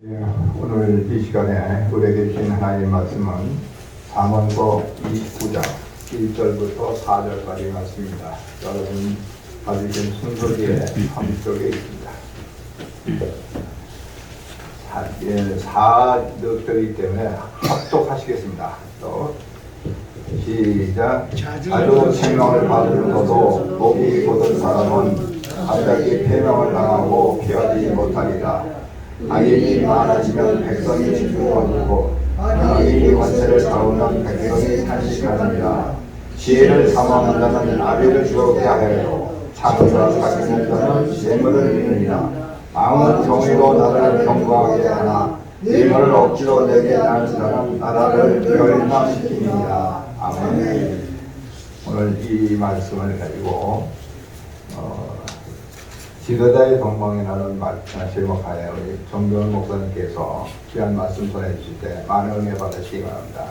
오늘 이 시간에 우리에게 주신 하나님의 말씀은 잠언서 29장 1절부터 4절까지 말씀입니다. 여러분 가지신 순서지에 한쪽에 있습니다. 4넉절이기 때문에 합독하시겠습니다. 또 시작. 자주 책망을 받으면서도 목이 곧은 사람은 갑자기 패망을 당하고 피하지 못하리라. 악인이 많아지면 백성이 집중하고 악인이 권세를 잡으면 백성이 탄식하느니라. 지혜를 사모하는 자는 아비를 주게 하여도 창조와 사귀는 자는 재물을 잃느니라. 왕은 정의로 나라를 경고하게 하나 예물을 억지로 내게 하는 자는 나라를 멸망시키느니라. 아멘. 오늘 이 말씀을 가지고 지도자의 동방이라는 제목하에 우리 정병훈 목사님께서 귀한 말씀 전해주실 때 많은 은혜 받으시기 바랍니다.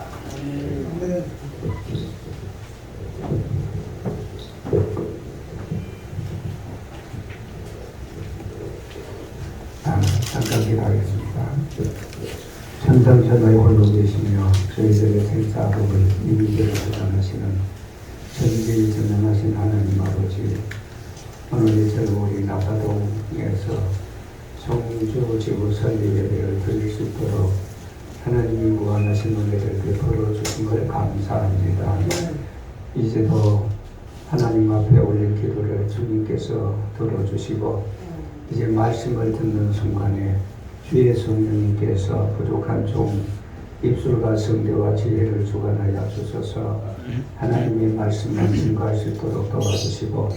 잠깐 기도하겠습니다. 천상천하에 홀로 계시며 저희들의 생사복을 이민대로 주관하시는 전지전능하신 하나님 아버지, 오늘 이절 우리 나사동에서 성주 지구 설립 예배를 드릴 수 있도록 하나님이 무한하신 은혜를 베풀어 주신 걸 감사합니다. 이제도 하나님 앞에 올린 기도를 주님께서 들어주시고 이제 말씀을 듣는 순간에 주의 성령님께서 부족한 종 입술과 성대와 지혜를 주관하여 주셔서 하나님의 말씀만 증거할 수 있도록 도와주시고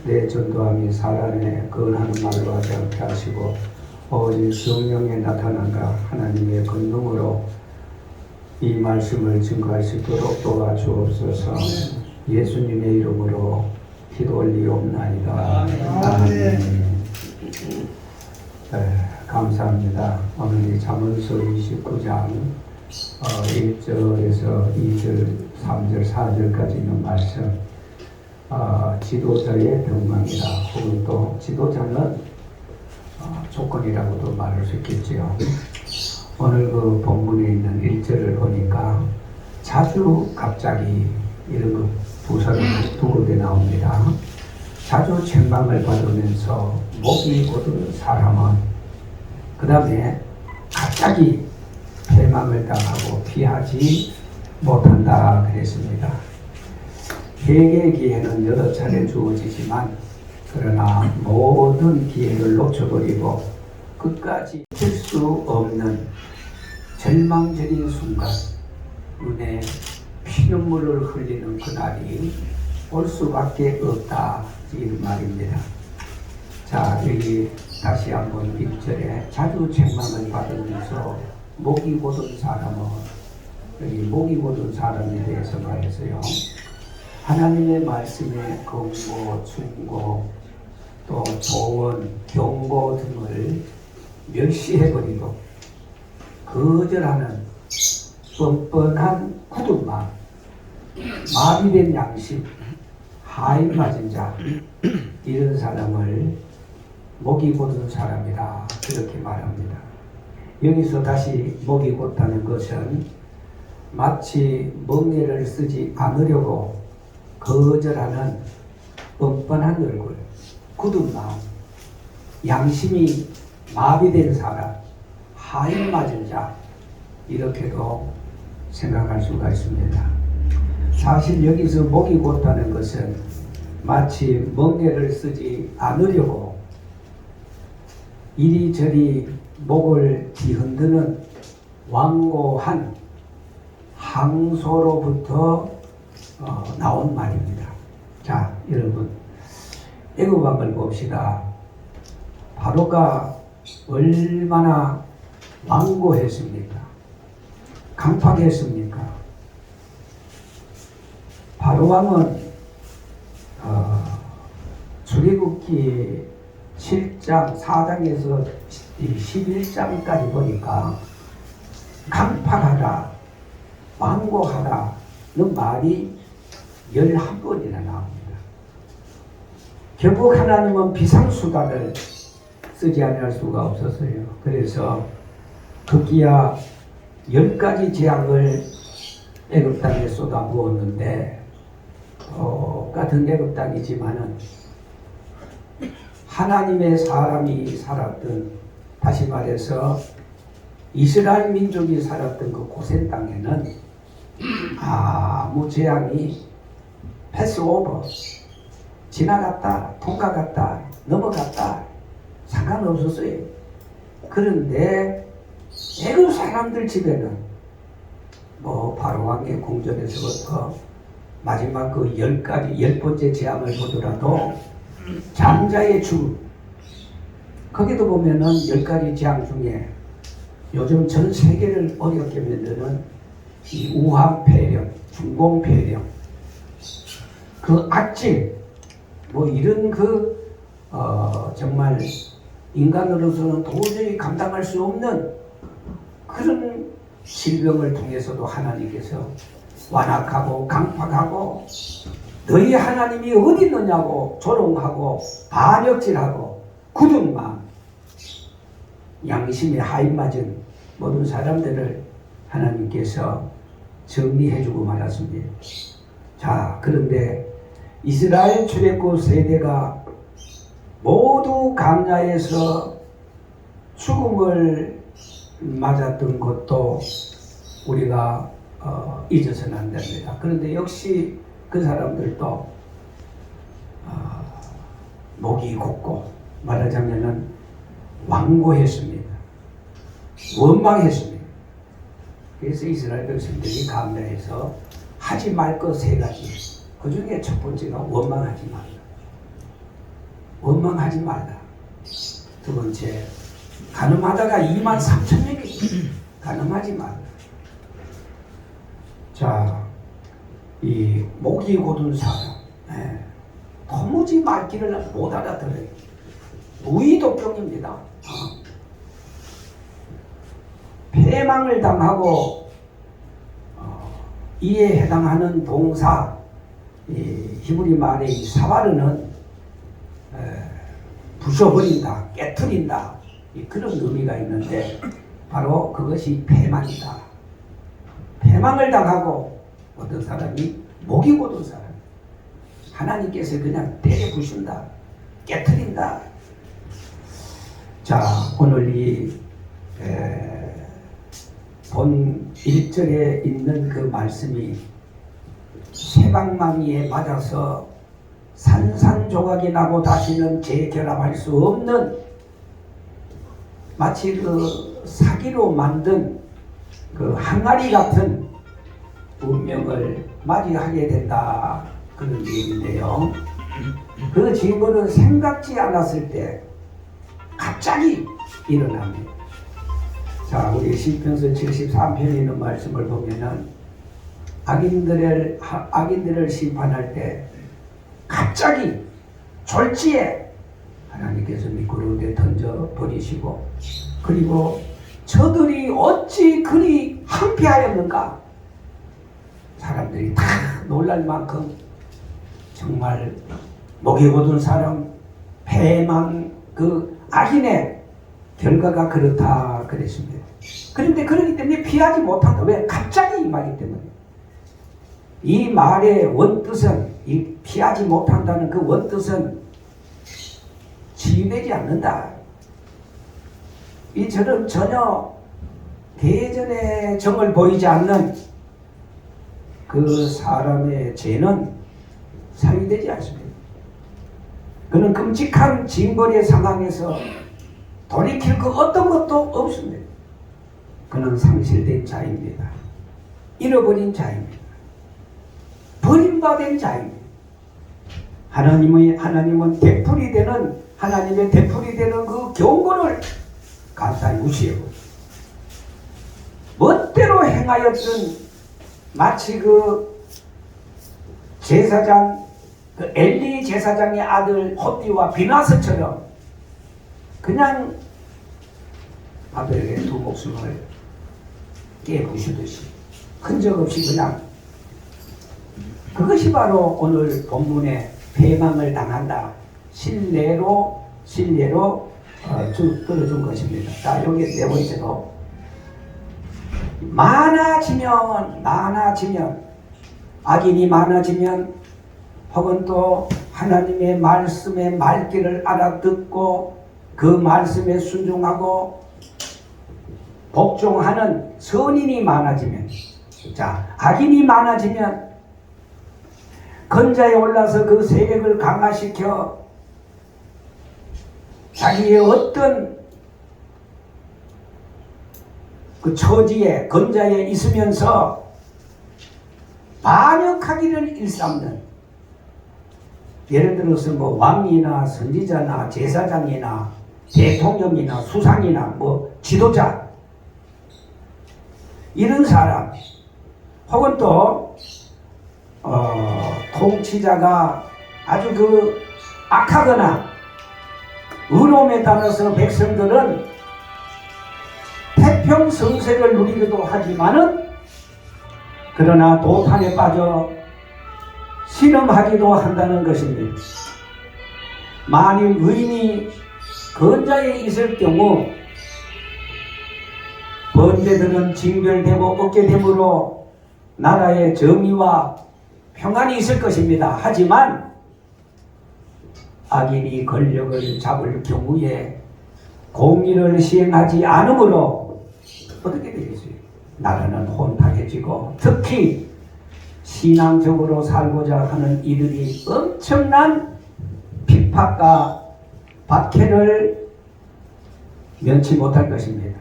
내 전도함이 사람의 거하는 말로 하지 않게 하시고 오직 성령의 나타남과 하나님의 권능으로 이 말씀을 증거할 수 있도록 도와주옵소서. 예수님의 이름으로 기도 올리옵나이다. 아멘. 감사합니다. 오늘 이 잠언서 29장 1절에서 2절, 3절, 4절까지 있는 말씀, 지도자의 병망이라 혹은 또 지도자는 조건이라고도 말할 수 있겠지요. 오늘 그 본문에 있는 1절을 보니까 자주 갑자기 이런 거 두 군데 나옵니다. 자주 책망을 받으면서 목이 곧은 사람은 그 다음에 갑자기 패망을 당하고 피하지 못한다 그랬습니다. 회개의 기회는 여러 차례 주어지지만 그러나 모든 기회를 놓쳐버리고 끝까지 칠 수 없는 절망적인 순간 눈에 피눈물을 흘리는 그날이 올 수밖에 없다 이런 말입니다. 자, 여기 다시 한번 1절에 자주 책망을 받으면서 목이 곧은 사람은, 여기 목이 곧은 사람에 대해서 말해서요, 하나님의 말씀에 권고, 충고, 또 조언, 경고 등을 멸시해버리고 거절하는 뻔뻔한 굳은 마음, 마비된 양심, 하인 맞은 자, 이런 사람을 목이 곧은 사람이다 그렇게 말합니다. 여기서 다시 목이 곧다는 것은 마치 멍에를 쓰지 않으려고 거절하는 뻔뻔한 얼굴, 굳은 마음, 양심이 마비된 사람, 하인 맞은 자, 이렇게도 생각할 수가 있습니다. 사실 여기서 목이 곧다는 것은 마치 멍에를 쓰지 않으려고 이리저리 목을 뒤흔드는 완고한 항소로부터 나온 말입니다. 자, 여러분, 애굽왕을 봅시다. 바로가 얼마나 완고했습니까? 강팍했습니까? 바로왕은 출애굽기 7장 4장에서 11장까지 보니까 강팍하다, 완고하다는 말이 11번이나 나옵니다. 결국 하나님은 비상수단을 쓰지 않을 수가 없었어요. 그래서 급기야 10가지 재앙을 애굽 땅에 쏟아부었는데 같은 애굽 땅이지만은 하나님의 사람이 살았던, 다시 말해서 이스라엘 민족이 살았던 그 고센 땅에는 아무 재앙이 패스오버, 지나갔다, 통과갔다, 넘어갔다, 상관없었어요. 그런데 애굽 사람들 집에는 바로 왕의 궁전에서부터 마지막 그 10번째 재앙을 보더라도 장자의 죽음, 거기도 보면은 10가지 재앙 중에 요즘 전 세계를 어렵게 만드는 이 우한 폐렴, 중공 폐렴, 그 악질, 이런 정말 인간으로서는 도저히 감당할 수 없는 그런 질병을 통해서도 하나님께서 완악하고 강팍하고 너희 하나님이 어디 있느냐고 조롱하고 반역질하고 굳은 마음, 양심에 하인맞은 모든 사람들을 하나님께서 정리해주고 말았습니다. 자, 그런데 이스라엘 출애굽 세대가 모두 광야에서 죽음을 맞았던 것도 우리가 잊어서는 안 됩니다. 그런데 역시 그 사람들도 목이 곧고 말하자면은 완고했습니다. 원망했습니다. 그래서 이스라엘 백성들이 광야에서 하지 말 것 3가지, 그 중에 첫 번째가 원망하지 말라. 원망하지 말라. 두 번째, 가늠하다가 23,000명이 가늠하지 말라. 자, 이 목이 곧은 사람, 도무지 말귀를 못 알아들어요. 무의독종입니다. 패망을 당하고 이에 해당하는 동사, 히브리 말의 이 사바르는 부숴버린다, 깨트린다, 그런 의미가 있는데 바로 그것이 패망이다. 패망을 당하고 어떤 사람이 목이 곧은 사람, 하나님께서 그냥 때려 부순다, 깨트린다. 자, 오늘 이 본 1절에 있는 그 말씀이 세방망이에 맞아서 산산조각이 나고 다시는 재결합할 수 없는, 마치 그 사기로 만든 그 항아리 같은 운명을 맞이하게 된다, 그런 얘기인데요. 그 징후는 생각지 않았을 때 갑자기 일어납니다. 자, 우리 시편서 73편에 있는 말씀을 보면은 악인들을 심판할 때 갑자기 졸지에 하나님께서 미끄러운 데 던져 버리시고, 그리고 저들이 어찌 그리 항폐하였는가, 사람들이 다 놀랄 만큼 정말 목이 곧은 사람, 패망, 그 악인의 결과가 그렇다 그랬습니다. 그런데 그러기 때문에 피하지 못한다. 왜? 갑자기 이 말이기 때문에. 이 말의 원뜻은, 이 피하지 못한다는 그 원뜻은 치유되지 않는다. 이처럼 전혀 대전의 정을 보이지 않는 그 사람의 죄는 사유되지 않습니다. 그는 끔찍한 징벌의 상황에서 돌이킬 그 어떤 것도 없습니다. 그는 상실된 자입니다. 잃어버린 자입니다. 버림받은 자입니다. 하나님은 되풀이 되는, 하나님의 되풀이 되는 그 경고를 간단히 무시하고 멋대로 행하였던, 마치 그 제사장, 그 엘리 제사장의 아들 호띠와 비나스처럼 그냥 아벨의 2 목숨을 깨부수듯이 흔적 없이 그냥, 그것이 바로 오늘 본문의 패망을 당한다, 신뢰로 끌어준 것입니다. 자, 여기 4번째로 많아지면 악인이 많아지면 혹은 또 하나님의 말씀의 말귀를 알아듣고 그 말씀에 순종하고 복종하는 선인이 많아지면, 자, 악인이 많아지면 건자에 올라서 그 세력을 강화시켜 자기의 어떤 그 처지에 건자에 있으면서 반역하기를 일삼는, 예를 들어서 뭐 왕이나 선지자나 제사장이나 대통령이나 수상이나 뭐 지도자, 이런 사람, 혹은 또 통치자가 아주 그 악하거나 의로움에 따라서 백성들은 태평성세를 누리기도 하지만은 그러나 도탄에 빠져 신음하기도 한다는 것입니다. 만일 의인이 건자에 있을 경우 번제들은 징별되고 얻게 되므로 나라의 정의와 평안이 있을 것입니다. 하지만 악인이 권력을 잡을 경우에 공의를 시행하지 않으므로 어떻게 되겠어요? 나라는 혼탁해지고 특히 신앙적으로 살고자 하는 이들이 엄청난 핍박과 박해를 면치 못할 것입니다.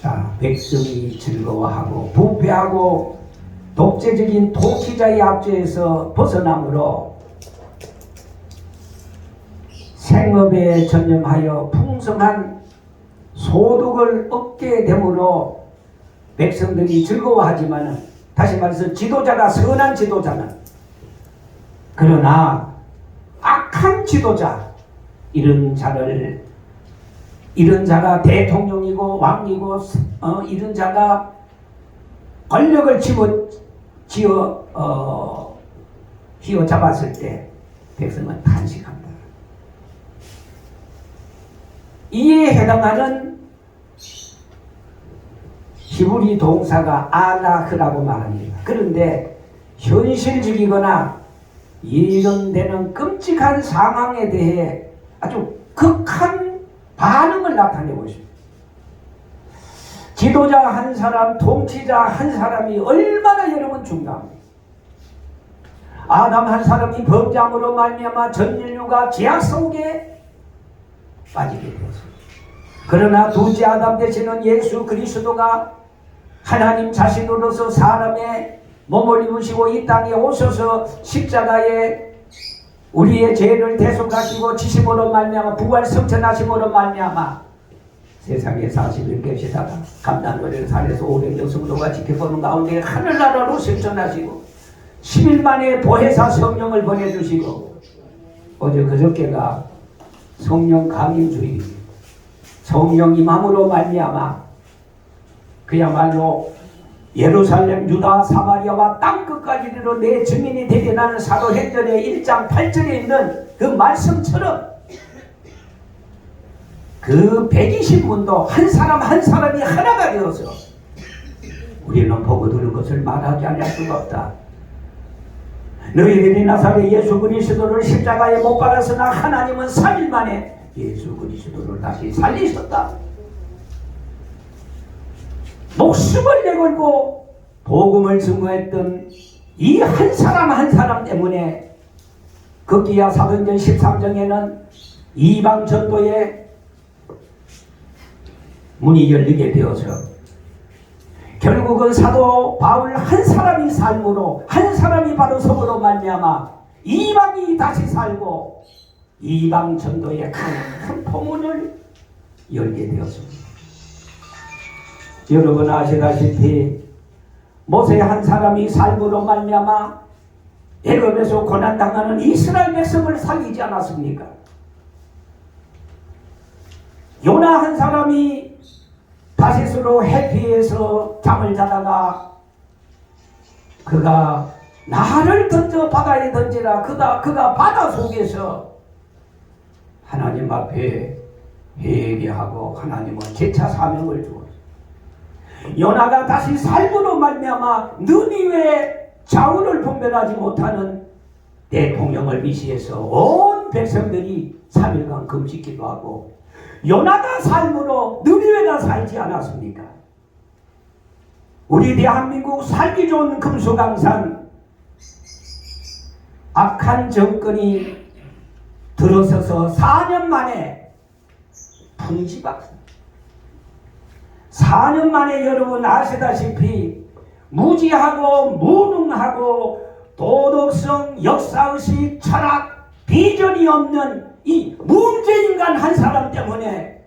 자, 백성이 즐거워하고 부패하고 독재적인 통치자의 압제에서 벗어나므로 생업에 전념하여 풍성한 소득을 얻게 되므로 백성들이 즐거워하지만은, 다시 말해서 지도자가 선한 지도자는, 그러나 악한 지도자, 이런 자가 대통령이고 왕이고 이런 자가 권력을 휘어잡았을 때 백성은 탄식한다. 이에 해당하는 히브리 동사가 아나흐라고 말합니다. 그런데 현실적이거나 예견되는 끔찍한 상황에 대해 아주 극한 반응을 나타내고 있습니다. 지도자 한 사람, 통치자 한 사람이 얼마나 여러분 중요합니다. 아담 한 사람이 범죄함으로 말미암아 전 인류가 죄악 속에 빠지게 되었습니다. 그러나 둘째 아담 되시는 예수 그리스도가 하나님 자신으로서 사람의 몸을 입으시고 이 땅에 오셔서 십자가에 우리의 죄를 대속하시고 지심으로 말미암아 부활 성천하심으로 말미암아 세상에 40일 계시다가 감난어린 산에서 오랜 여성도가 지켜보는 가운데 하늘나라로 승천하시고 10일 만에 보혜사 성령을 보내주시고 어제 그저께가 성령 감임주의, 성령 임함으로 말미암아 그야말로 예루살렘, 유다, 사마리아와 땅끝까지 이르러 내 증인이 되게 나는 사도행전의 1장 8절에 있는 그 말씀처럼 그 120문도 한 사람 한 사람이 하나가 되어서 우리는 보고 들은 것을 말하지 않을 수가 없다. 너희들이 나사렛 예수 그리스도를 십자가에 못 박았으나 하나님은 3일 만에 예수 그리스도를 다시 살리셨다. 목숨을 내걸고 복음을 증거했던 이 한 사람 한 사람 때문에 급기야 사도행전 13장에는 이방 전도의 문이 열리게 되어서 결국은 사도 바울 한 사람이 삶으로, 한 사람이 바로 성으로 말미암아 이방이 다시 살고 이방 전도의 큰 포문을 열게 되었습니다. 여러분 아시다시피 모세 한 사람이 삶으로 말미암아 애굽에서 고난당하는 이스라엘 백성을 살리지 않았습니까? 요나 한 사람이 다시스로 해피에서 잠을 자다가 그가 나를 던져 바다에 던지라 그가 바다 속에서 하나님 앞에 회개하고 하나님은 재차 사명을 주었어요. 요나가 다시 살므로 말미암아 느니웨 자원을 분별하지 못하는 대통령을 위시해서 온 백성들이 3일간 금식기도 하고 요나가 삶으로 느니웨가 살지 않았습니까? 우리 대한민국 살기 좋은 금수강산 악한 정권이 들어서서 4년 만에 풍지박산 4년 만에 여러분 아시다시피 무지하고 무능하고 도덕성, 역사의식, 철학, 비전이 없는 이 문제인간 한 사람 때문에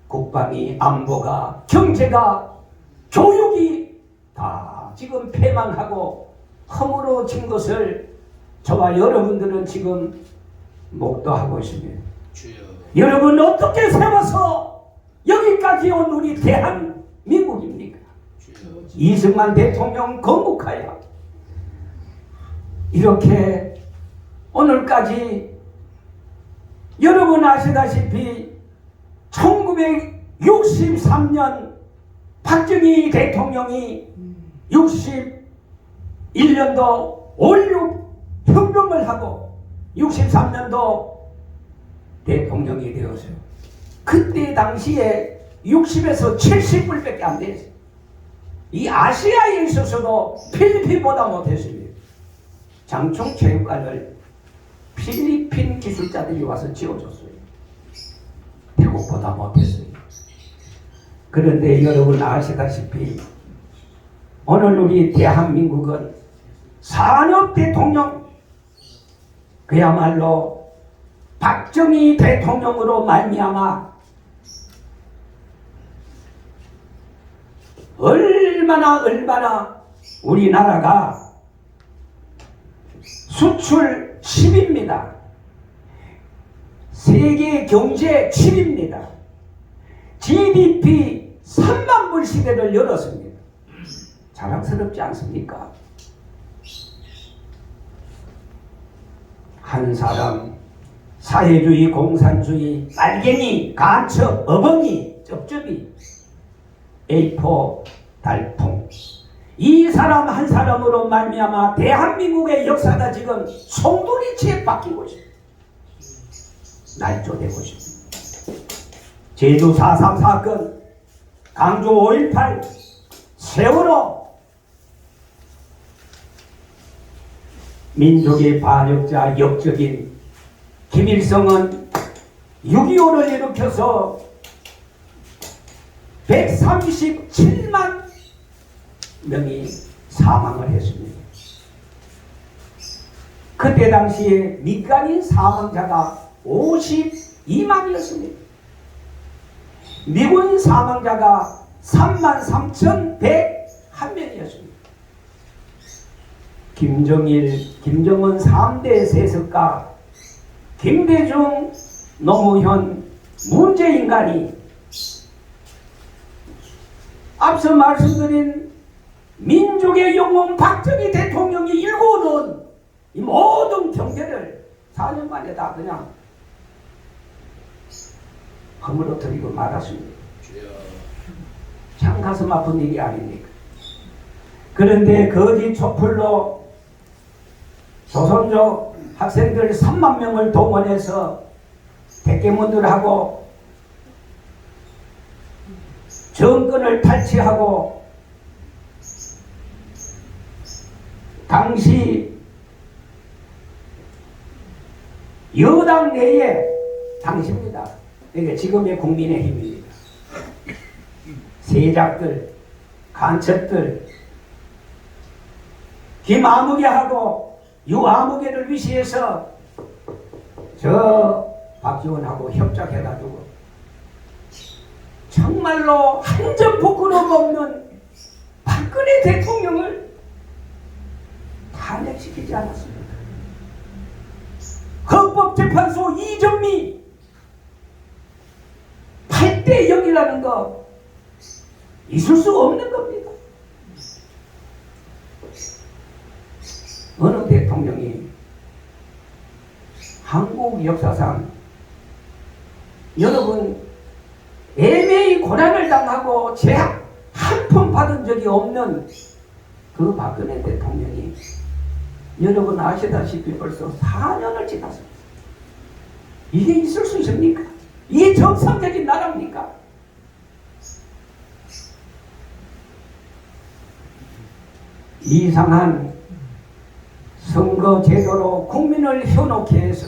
국방이, 안보가, 경제가, 교육이 다 지금 폐망하고 허물어진 것을 저와 여러분들은 지금 목도하고 있습니다. 여러분 어떻게 세워서 여기까지 온 우리 대한민국입니까? 이승만 대통령 건국하여 이렇게 오늘까지 여러분 아시다시피 1963년 박정희 대통령이 61년도 5.16 혁명을 하고 63년도 대통령이 되었어요. 그때 당시에 60에서 70불밖에 안 됐어요. 이 아시아에 있어서도 필리핀보다 못했습니다. 장충 체육관을 필리핀 기술자들이 와서 지어줬어요. 태국보다 못했어요. 그런데 여러분 아시다시피 오늘 우리 대한민국은 산업 대통령 그야말로 박정희 대통령으로 말미암아 얼마나 우리나라가 수출 10위입니다. 세계 경제 7위입니다. GDP 3만 불 시대를 열었습니다. 자랑스럽지 않습니까? 한 사람 사회주의, 공산주의, 빨갱이, 간첩, 어벙이, 쩝쩝이, A4, 달풍 이 사람 한 사람으로 말미암아 대한민국의 역사가 지금 송두리째 바뀌고 있습니다. 날조되고 있습니다. 제주 4.3 사건, 강주 5.18, 세월호 민족의 반역자 역적인 김일성은 6.25를 일으켜서 137만 명이 사망을 했습니다. 그때 당시에 민간인 사망자가 52만이었습니다. 미군 사망자가 33,101명이었습니다. 김정일, 김정은 3대 세습가 김대중, 노무현, 문재인간이 앞서 말씀드린 민족의 영웅 박정희 대통령이 일궈놓은 이 모든 경제를 4년 만에 다 그냥 허물어뜨리고 말았습니다. 참 가슴 아픈 일이 아닙니까? 그런데 거짓 촛불로 조선족 학생들 3만 명을 동원해서 대깨문들하고 정권을 탈취하고 당시 여당 내에 당시입니다. 그러니까 지금의 국민의힘입니다. 세작들, 간첩들, 김아무개하고 유아무개를 위시해서 저 박지원하고 협작해가지고 정말로 한 점 부끄러움 없는 박근혜 대통령을 탄핵시키지 않았습니다. 헌법재판소 이정미 8대 0이라는 거 있을 수 없는 겁니다. 어느 대통령이 한국 역사상 여러분 애매히 고난을 당하고 제약 한 번 받은 적이 없는 그 박근혜 대통령이 여러분 아시다시피 벌써 4년을 지났습니다. 이게 있을 수 있습니까? 이게 정상적인 나라입니까? 이상한 선거 제도로 국민을 현혹해 해서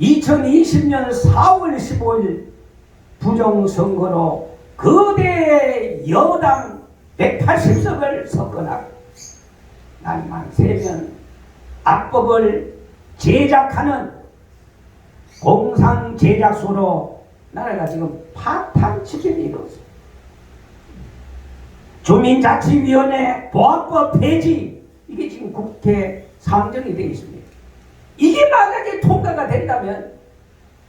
2020년 4월 15일 부정선거로 거대 여당 180석을 석권하고 날만 새면 악법을 제작하는 공상 제작소로 나라가 지금 파탄 지경에 이르렀습니다. 주민자치위원회 보안법 폐지 이게 지금 국회 상정이 되어 있습니다. 이게 만약에 통과가 된다면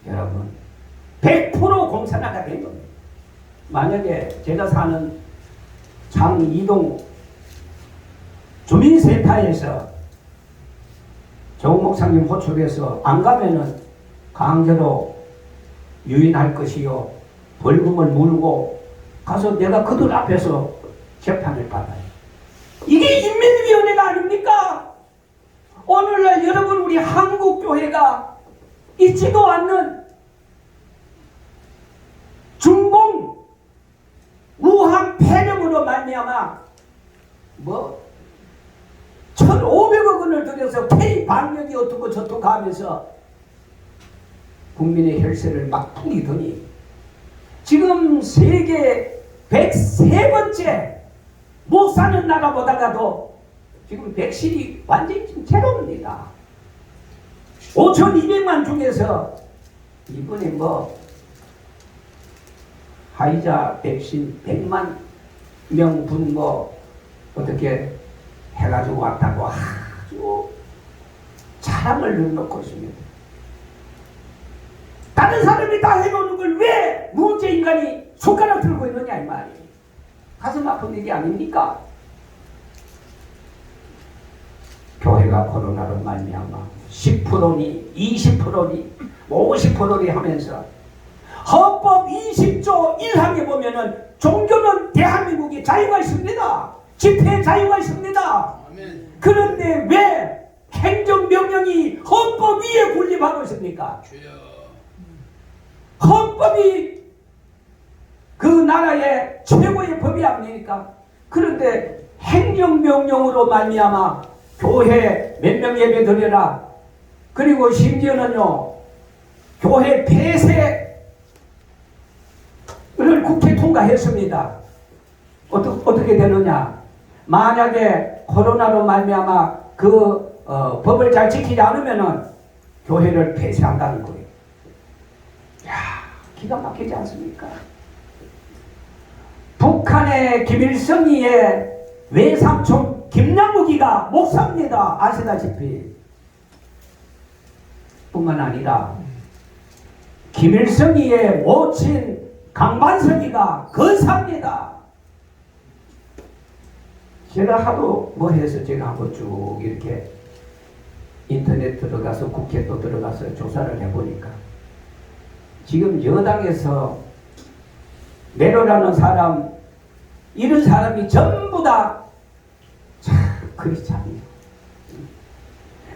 여러분 100% 공산화가 된 겁니다. 만약에 제가 사는 장이동 주민센터에서 정 목사님 호출해서 안 가면은 강제로 유인할 것이요 벌금을 물고 가서 내가 그들 앞에서 재판을 받아요. 이게 인민위원회가 아닙니까? 오늘날 여러분 우리 한국교회가 있지도 않는 중공 우한 폐렴으로 말미암아 1,500억 원을 들여서 K 방역이 어떻고 저떻고 하면서 국민의 혈세를 막 뿌리더니 지금 세계 103번째 못 사는 나라보다가도 지금 백신이 완전히 지금 제로입니다. 5,200만 중에서 이번에 화이자 백신 100만 명분 어떻게 해가지고 왔다고 아주 자랑을 넣고 있습니다. 다른 사람이 다 해놓는 걸 왜 문재 인간이 손가락 들고 있느냐 이 말이에요. 가슴 아픈 얘기 아닙니까? 교회가 코로나로 말미암아 10%니 20%니 50%니 하면서 헌법 20조 1항에 보면은 종교는 대한민국에 자유가 있습니다. 집회 자유가 있습니다. 아멘. 그런데 왜 행정명령이 헌법 위에 군림하고 있습니까? 주여. 헌법이 그 나라의 최고의 법이 아닙니까? 그런데 행정명령으로 말미암아 교회 몇 명 예배 드려라. 그리고 심지어는요 교회 폐쇄를 국회 통과했습니다. 어떻게 되느냐? 만약에 코로나로 말미암아 그 법을 잘 지키지 않으면은 교회를 폐쇄한다는 거예요. 야, 기가 막히지 않습니까? 북한의 김일성이의 외삼촌 김남욱이가 목사입니다. 아시다시피. 뿐만 아니라 김일성이의 모친 강반석이가 건사입니다. 제가 하도 해서 제가 한번 쭉 이렇게 인터넷 들어가서 국회 또 들어가서 조사를 해보니까 지금 여당에서 내로라는 사람 이런 사람이 전부 다 크리스찬이에요.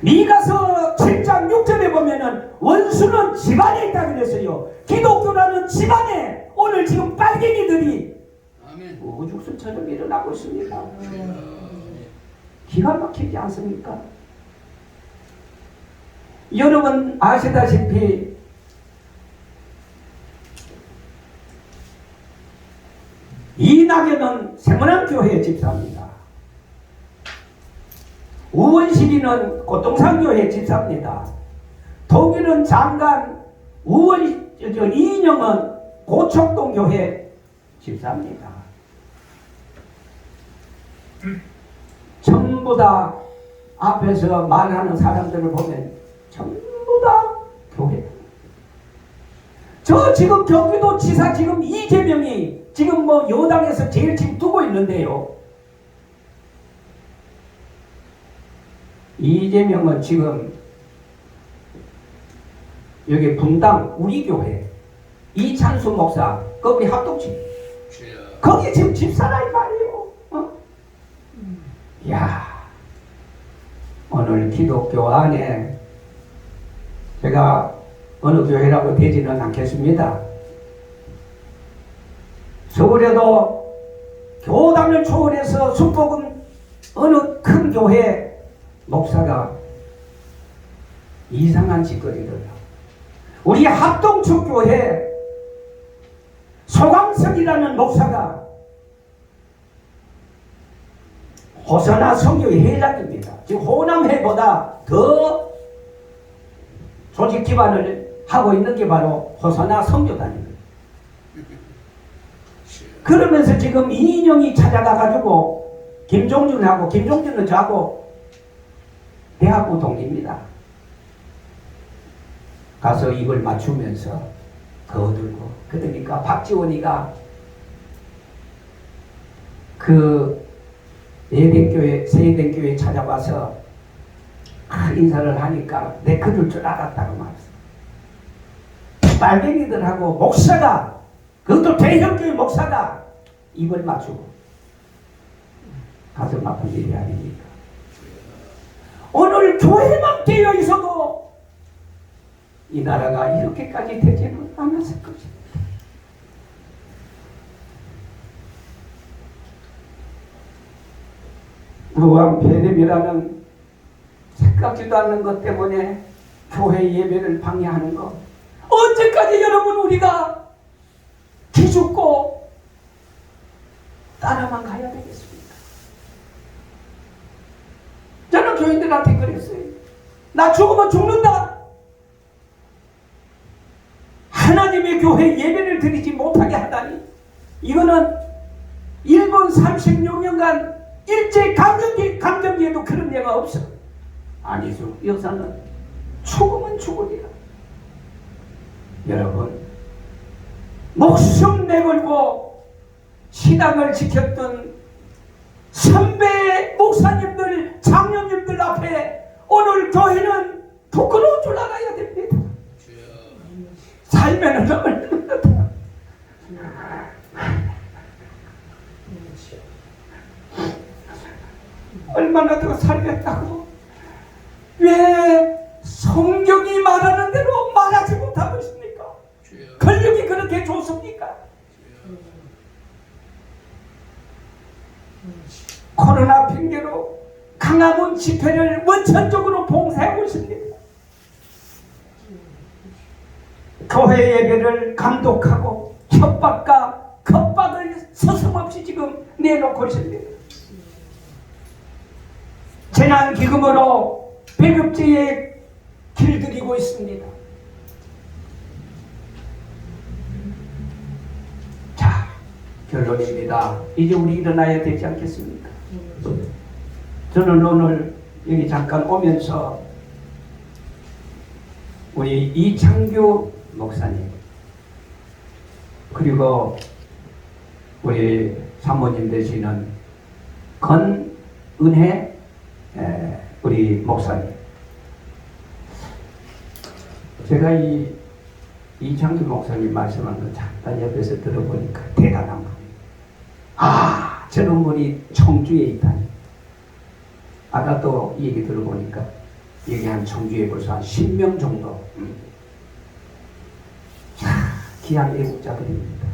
미가서 7장 6절에 보면은 원수는 집안에 있다 그랬어요. 기독교라는 집안에 오늘 지금 빨갱이들이 아멘. 우죽순처럼 일어나고 있습니다. 기가 막히지 않습니까? 여러분 아시다시피 이낙연은 세문안교회 집사입니다. 우원식이는 고동산교회 집사입니다. 동일은 장관 이인영은 고척동교회 집사입니다. 전부 다 앞에서 말하는 사람들을 보면 전부 다 교회. 저 지금 경기도 지사 지금 이재명이 지금 여당에서 제일 지금 두고 있는데요. 이재명은 지금 여기 분당 우리 교회 이찬수 목사 그 우리 합독지 거기 지금 집사라 이 말이에요. 야, 오늘 기독교 안에 제가 어느 교회라고 되지는 않겠습니다. 서울에도 교단을 초월해서 순복음 어느 큰 교회 목사가 이상한 짓거리를 하고, 우리 합동축 교회 소광석이라는 목사가 호사나 성교의 회장입니다. 지금 호남회보다 더 조직 기반을 하고 있는 게 바로 호사나 성교단입니다. 그러면서 지금 이인영이 찾아가가지고 김종준은 저하고 대학부 동기입니다. 가서 입을 맞추면서 거들고, 그러니까 박지원이가 그 세대교회 찾아와서 인사를 하니까 내 그럴 줄 알았다고 말했어. 빨갱이들하고 목사가, 그것도 대형교회 목사가 입을 맞추고 가슴 아픈 일이 아닙니까? 오늘 교회만 되어 있어도 이 나라가 이렇게까지 되지는 않았을 것입니다. 무한 폐렴이라는 생각지도 않는 것 때문에 교회 예배를 방해하는 것, 언제까지 여러분 우리가 기죽고 따라만 가야 되겠습니까? 저는 교인들한테 그랬어요. 나 죽으면 죽는다. 하나님의 교회 예배를 드리지 못하게 하다니, 이거는 일본 36년간 일제 강점기에도 그런 예가 없어. 아니죠. 역사는 죽으면 죽으리라. 여러분, 목숨 내걸고 신앙을 지켰던 선배 목사님들, 장로님들 앞에 오늘 교회는 부끄러운 줄 알아야 됩니다. 살면은 얼마나 더 살겠다고, 왜 성경이 말하는 대로 말하지 못하고 있습니까? 권력이 그렇게 좋습니까? 코로나 핑계로 강화문 집회를 원천적으로 봉쇄하고 있습니다. 교회 예배를 감독하고 협박과 겁박을 서슴없이 지금 내놓고 있습니다. 재난기금으로 배급제에 길들이고 있습니다. 자, 결론입니다. 이제 우리 일어나야 되지 않겠습니까? 저는 오늘 여기 잠깐 오면서 우리 이창규 목사님, 그리고 우리 사모님 되시는 건은혜 우리 목사님, 제가 이창규 목사님 말씀한 거 잠깐 옆에서 들어보니까 대단한 거예요. 아, 저런 분이 청주에 있다니. 아까 또 이 얘기 들어보니까 여기 한 청주에 벌써 한 10명 정도 귀한 애국자들입니다.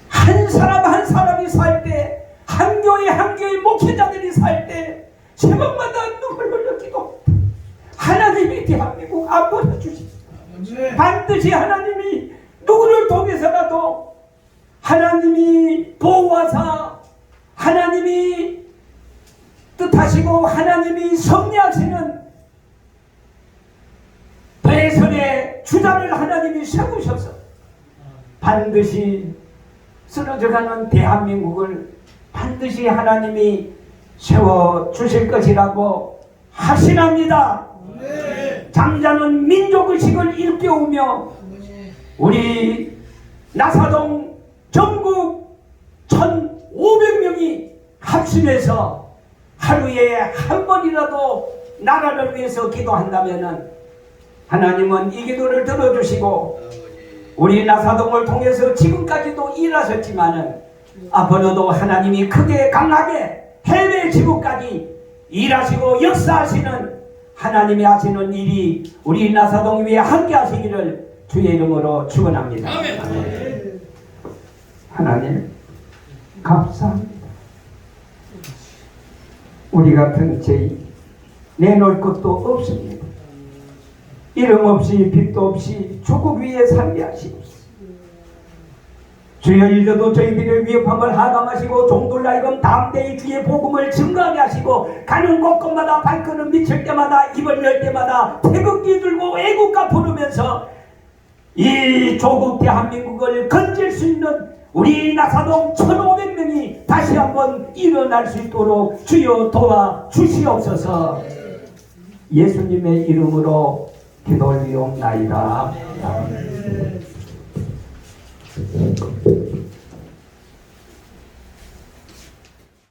한 사람 한 사람이 살 때, 한 교회 한 교회 목회자들이 살 때 새벽마다 눈물 흘려 기도. 하나님이 대한민국 안 버려주십시오. 반드시 하나님이 누구를 통해서라도 하나님이 보호하사 하나님이 뜻하시고 하나님이 섭리하시는 대선의 주자를 하나님이 세우셔서 반드시 쓰러져가는 대한민국을 반드시 하나님이 세워주실 것이라고 하시납니다. 잠자는 민족의식을 일깨우며 우리 나사동 전국 1,500명이 합심해서 하루에 한 번이라도 나라를 위해서 기도한다면 하나님은 이 기도를 들어주시고 우리 나사동을 통해서 지금까지도 일하셨지만은 앞으로도 하나님이 크게 강하게 해외 지구까지 일하시고 역사하시는 하나님이 하시는 일이 우리 나사동 위에 함께 하시기를 주의 이름으로 축원합니다. 하나님 감사합니다. 우리 같은 죄인 내놓을 것도 없습니다. 이름 없이 빛도 없이 조국 위에 살게 하시옵소서. 주여 이르도 저희들의 위협함을 하감하시고 종들 하여금 담대히 주의 복음을 증거하게 하시고 가는 곳곳마다 발걸음 미칠 때마다 입을 열 때마다 태극기 들고 애국가 부르면서 이 조국 대한민국을 건질 수 있는 우리 나사동 1500명이 다시 한번 일어날 수 있도록 주여 도와 주시옵소서. 예수님의 이름으로 기도 올리옵나이다. 아멘.